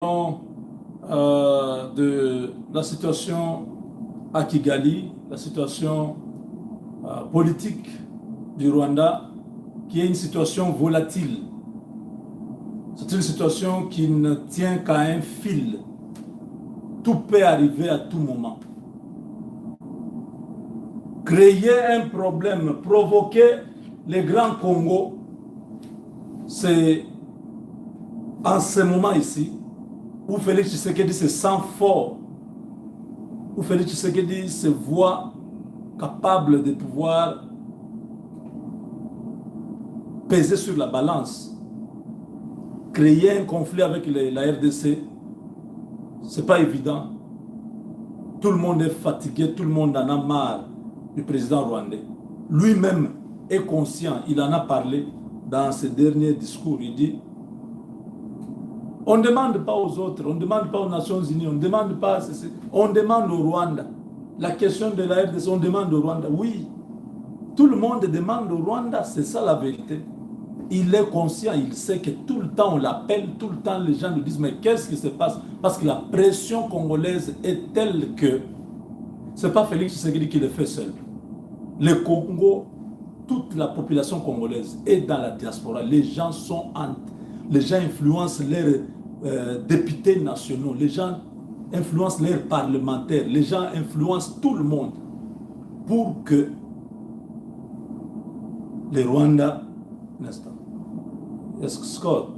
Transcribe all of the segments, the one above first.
De la situation à Kigali, la situation politique du Rwanda, qui est une situation volatile. C'est une situation qui ne tient qu'à un fil. Tout peut arriver à tout moment. Créer un problème, provoquer les grands Congo, c'est en ce moment ici où Félix Tshisekedi se sent fort, où Félix Tshisekedi se voit capable de pouvoir peser sur la balance, créer un conflit avec la RDC, c'est pas évident. Tout le monde est fatigué, tout le monde en a marre du président rwandais. Lui-même est conscient, il en a parlé dans ses derniers discours. Il dit, on ne demande pas aux autres, on ne demande pas aux Nations Unies, on ne demande pas, on demande au Rwanda. La question de la RDC, on demande au Rwanda. Oui, tout le monde demande au Rwanda, c'est ça la vérité. Il est conscient, il sait que tout le temps on l'appelle, tout le temps les gens lui disent mais qu'est-ce qui se passe? Parce que la pression congolaise est telle que ce n'est pas Félix Tshisekedi qui le fait seul. Le Congo, toute la population congolaise est dans la diaspora. Les gens influencent leurs députés nationaux, les gens influencent leurs parlementaires, les gens influencent tout le monde pour que les Rwandais, n'est-ce pas? Yes, Scott.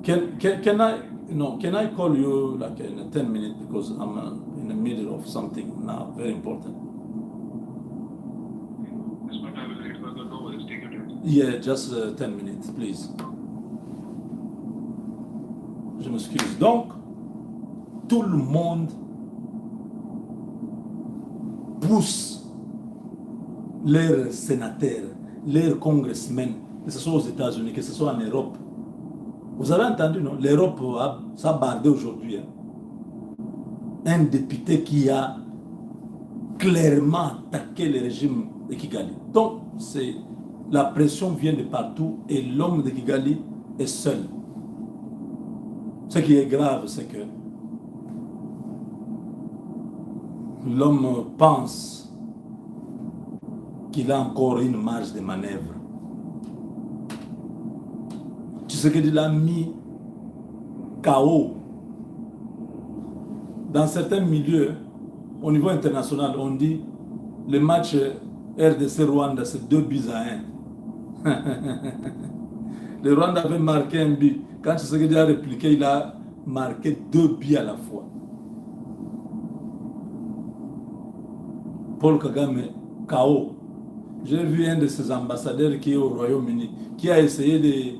Can I call you like in 10 minutes because I'm in the middle of something now very important. Yeah, just 10 minutes, please. Je m'excuse. Donc, tout le monde pousse leurs sénateurs, leurs congressmen, que ce soit aux États-Unis, que ce soit en Europe. Vous avez entendu, non? L'Europe ça a bardé aujourd'hui. Un député qui a clairement attaqué le régime de Kigali. Donc, la pression vient de partout et l'homme de Kigali est seul. Ce qui est grave, c'est que l'homme pense qu'il a encore une marge de manœuvre. Tu sais qu'il a mis KO. Dans certains milieux, au niveau international, on dit le match RDC-Rwanda, c'est 2-1. Le Rwanda avait marqué un but. Quand Tshisekedi a répliqué, il a marqué 2 buts à la fois. Paul Kagame, KO. J'ai vu un de ses ambassadeurs qui est au Royaume-Uni, qui a essayé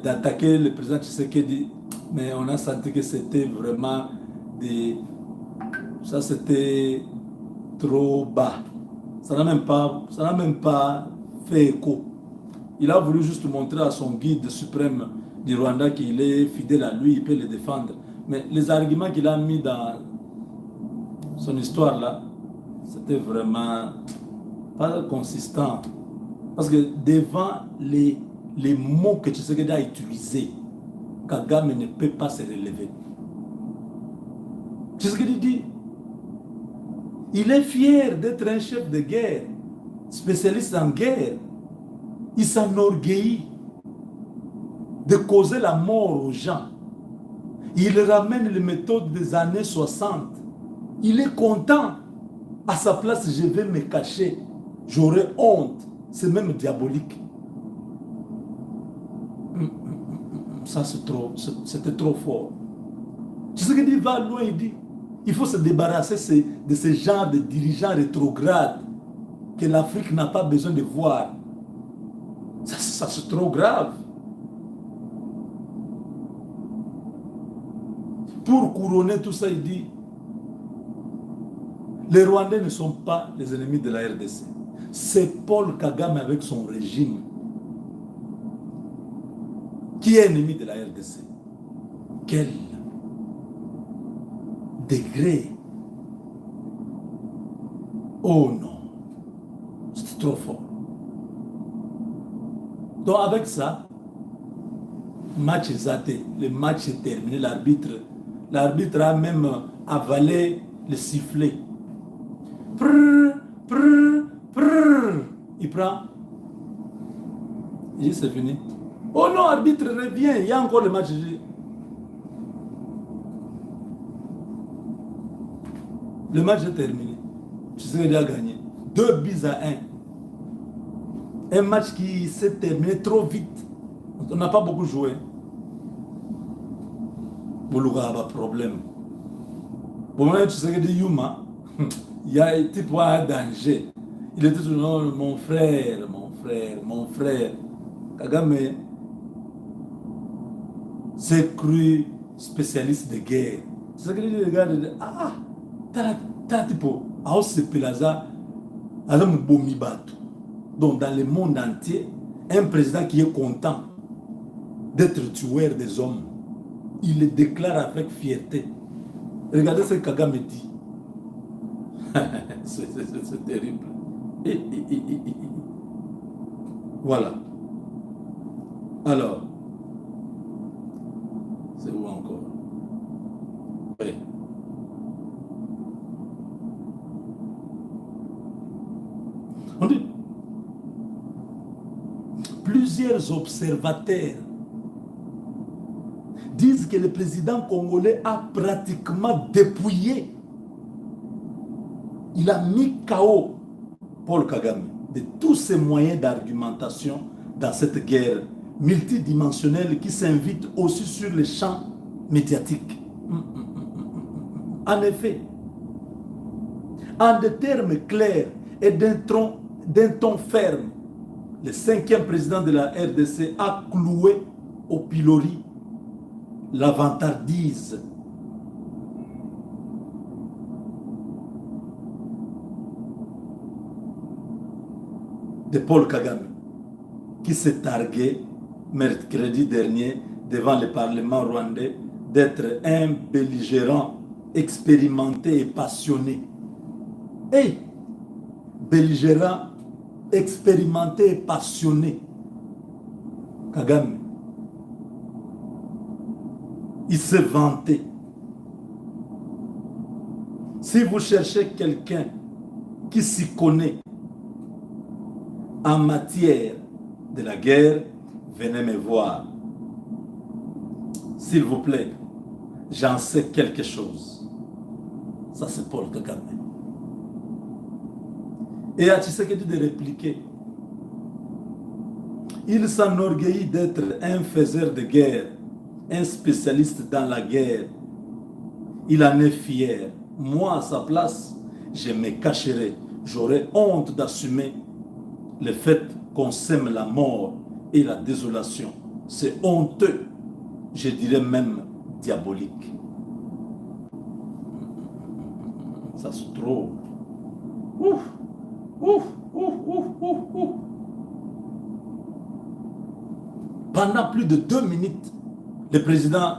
d'attaquer le président Tshisekedi, mais on a senti que c'était vraiment ça c'était trop bas. Ça n'a même pas fait écho. Il a voulu juste montrer à son guide suprême du Rwanda qu'il est fidèle à lui, il peut le défendre. Mais les arguments qu'il a mis dans son histoire là, c'était vraiment pas consistant. Parce que devant les mots que Tshisekedi a utilisés, Kagame ne peut pas se relever. Tshisekedi dit, il est fier d'être un chef de guerre, spécialiste en guerre. Il s'enorgueillit de causer la mort aux gens. Il ramène les méthodes des années 60. Il est content. À sa place, je vais me cacher. J'aurais honte. C'est même diabolique. Ça, c'était trop fort. Tu sais qu'il va loin, il dit, il faut se débarrasser de ce genre de dirigeants rétrogrades que l'Afrique n'a pas besoin de voir. Ça c'est trop grave. Pour couronner tout ça, il dit, les Rwandais ne sont pas les ennemis de la RDC. C'est Paul Kagame avec son régime qui est ennemi de la RDC. Quel degré! Oh non, c'est trop fort. Donc avec ça, match est zaté, le match est terminé, l'arbitre a même avalé le sifflet. Prrr, prrr, prrr. Il prend. Il dit c'est fini. Oh non, arbitre, reviens, il y a encore le match. Le match est terminé. Tu sais qu'il a gagné. 2-1. Un match qui s'est terminé trop vite. On n'a pas beaucoup joué. Boulouga a un problème. Bon, tu sais que Yuma, il y a un type à danger. Il était toujours mon frère. Kagame s'est cru spécialiste de guerre. C'est ce que les gars disent. Ah, t'as tipo, à ce pelaza, à l'homme bomi batou. Donc dans le monde entier, un président qui est content d'être tueur des hommes, il le déclare avec fierté. Regardez ce que Kagame dit. C'est terrible. Voilà. Alors, c'est où encore? Oui. On dit, plusieurs observateurs disent que le président congolais a pratiquement dépouillé. Il a mis KO Paul Kagame de tous ses moyens d'argumentation dans cette guerre multidimensionnelle qui s'invite aussi sur les champs médiatiques. En effet, en des termes clairs et d'un ton ferme, le 5e président de la RDC a cloué au pilori la vantardise de Paul Kagame, qui s'est targué mercredi dernier devant le Parlement rwandais d'être un belligérant expérimenté et passionné. Et belligérant, expérimenté et passionné, Kagame, il s'est vanté. Si vous cherchez quelqu'un qui s'y connaît en matière de la guerre, venez me voir. S'il vous plaît, j'en sais quelque chose. Ça, c'est Paul Kagame. Et à Tshisekedi de répliquer. Il s'enorgueillit d'être un faiseur de guerre, un spécialiste dans la guerre. Il en est fier. Moi, à sa place, je me cacherai. J'aurais honte d'assumer le fait qu'on sème la mort et la désolation. C'est honteux, je dirais même diabolique. Ça se trouve. Ouf, ouf, ouf, ouf, ouf, ouf. Pendant plus de 2 minutes, le président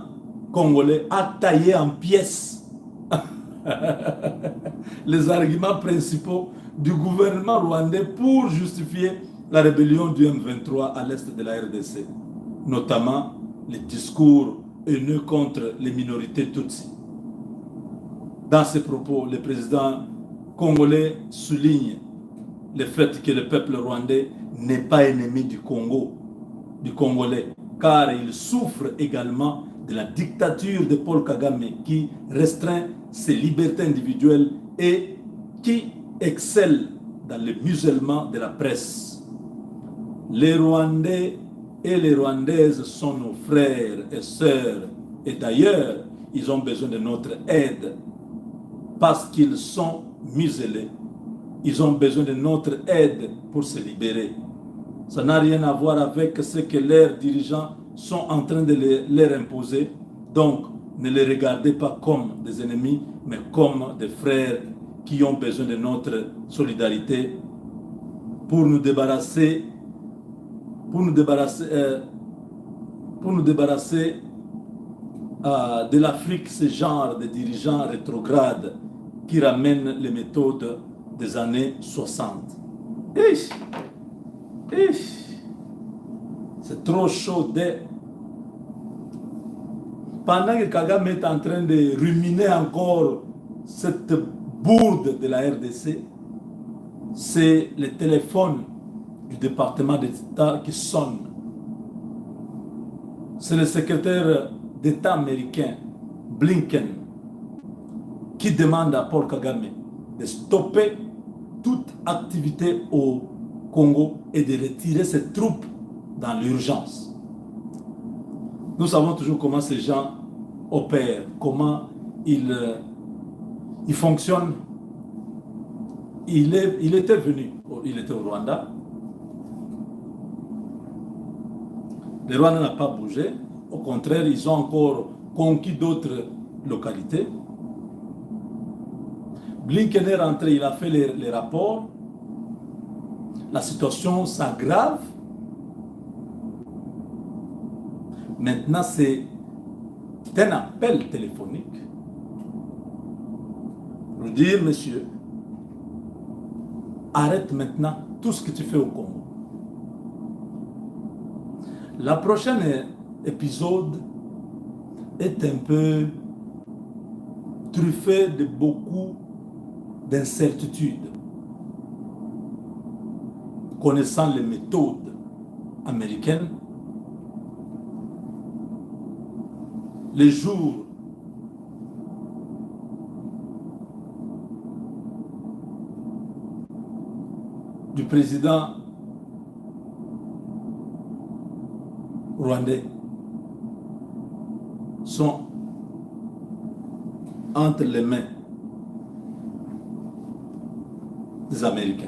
congolais a taillé en pièces les arguments principaux du gouvernement rwandais pour justifier la rébellion du M23 à l'est de la RDC, notamment les discours haineux contre les minorités tutsis. Dans ses propos, le président congolais souligne le fait que le peuple rwandais n'est pas ennemi du Congo, du Congolais, car il souffre également de la dictature de Paul Kagame qui restreint ses libertés individuelles et qui excelle dans le musellement de la presse. Les Rwandais et les Rwandaises sont nos frères et sœurs, et d'ailleurs, ils ont besoin de notre aide parce qu'ils sont muselés. Ils ont besoin de notre aide pour se libérer. Ça n'a rien à voir avec ce que leurs dirigeants sont en train de leur imposer. Donc, ne les regardez pas comme des ennemis, mais comme des frères qui ont besoin de notre solidarité pour nous débarrasser de l'Afrique, ce genre de dirigeants rétrogrades qui ramènent les méthodes des années 60. C'est trop chaud. Pendant que Kagame est en train de ruminer encore cette bourde de la RDC, c'est le téléphone du département d'État qui sonne. C'est le secrétaire d'État américain, Blinken, qui demande à Paul Kagame de stopper toute activité au Congo et de retirer ses troupes dans l'urgence. Nous savons toujours comment ces gens opèrent, comment ils fonctionnent. Il était venu, il était au Rwanda. Le Rwanda n'a pas bougé. Au contraire, ils ont encore conquis d'autres localités. Blinken est rentré, il a fait les rapports. La situation s'aggrave. Maintenant, c'est un appel téléphonique pour dire, monsieur, arrête maintenant tout ce que tu fais au Congo. La prochaine épisode est un peu truffé de beaucoup d'incertitudes. Connaissant les méthodes américaines, les jours du président rwandais sont entre les mains des Américains.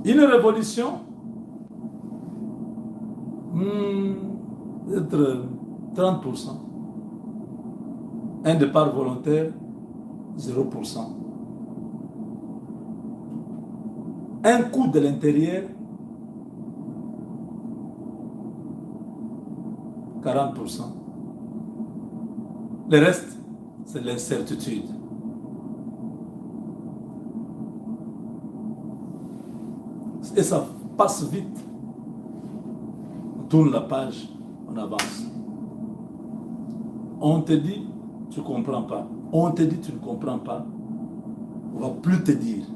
Une révolution, peut-être 30%. Un départ volontaire, 0%. Un coup de l'intérieur, 40%. Le reste, c'est l'incertitude. Et ça passe vite. On tourne la page, on avance. On te dit, tu ne comprends pas. On te dit, tu ne comprends pas. On ne va plus te dire.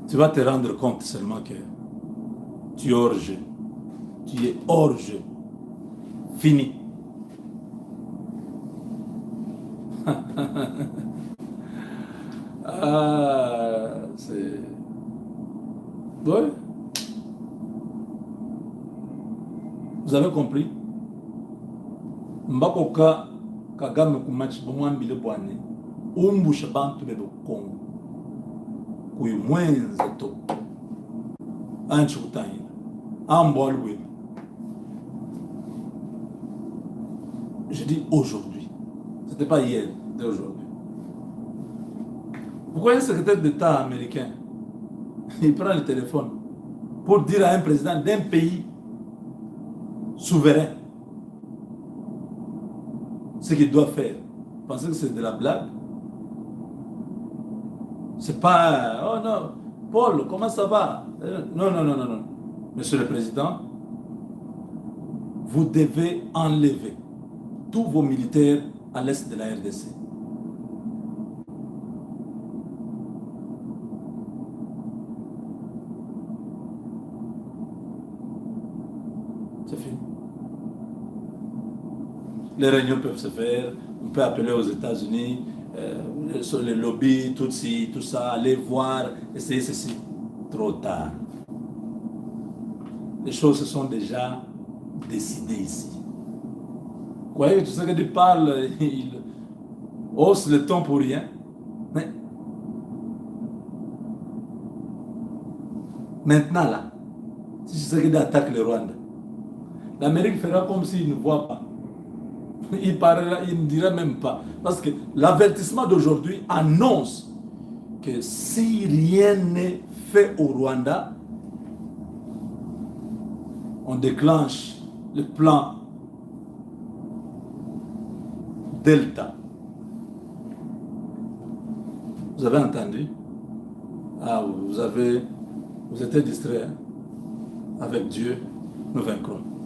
Tu vas te rendre compte seulement que tu es hors jeu. Tu es hors jeu. Fini. C'est... Ouais. Vous avez compris? Mbakoka Kagame kumachi bomwambile bwane. Umbusha bantu bebe Kongo. Kuyu mwenze to. Anchi kutahina. Ambolwe. Je dis aujourd'hui. Ce n'était pas hier, c'était aujourd'hui. Pourquoi un secrétaire d'État américain, il prend le téléphone pour dire à un président d'un pays souverain ce qu'il doit faire? Vous pensez que c'est de la blague? C'est pas, oh non, Paul, comment ça va? Non, non, non, non, non. Monsieur le Président, vous devez enlever tous vos militaires à l'est de la RDC. C'est fini. Les réunions peuvent se faire, on peut appeler aux États-Unis, sur les lobbies, tout ça, aller voir, essayer ceci. Trop tard. Les choses se sont déjà décidées ici. Vous voyez que tout ce que tu parles, il hausse le ton pour rien. Mais maintenant là, si Tshisekedi attaque le Rwanda, l'Amérique fera comme s'il ne voit pas. Il ne dira même pas. Parce que l'avertissement d'aujourd'hui annonce que si rien n'est fait au Rwanda, on déclenche le plan Delta. Vous avez entendu? Ah, vous étiez distrait. Avec Dieu, nous vaincrons.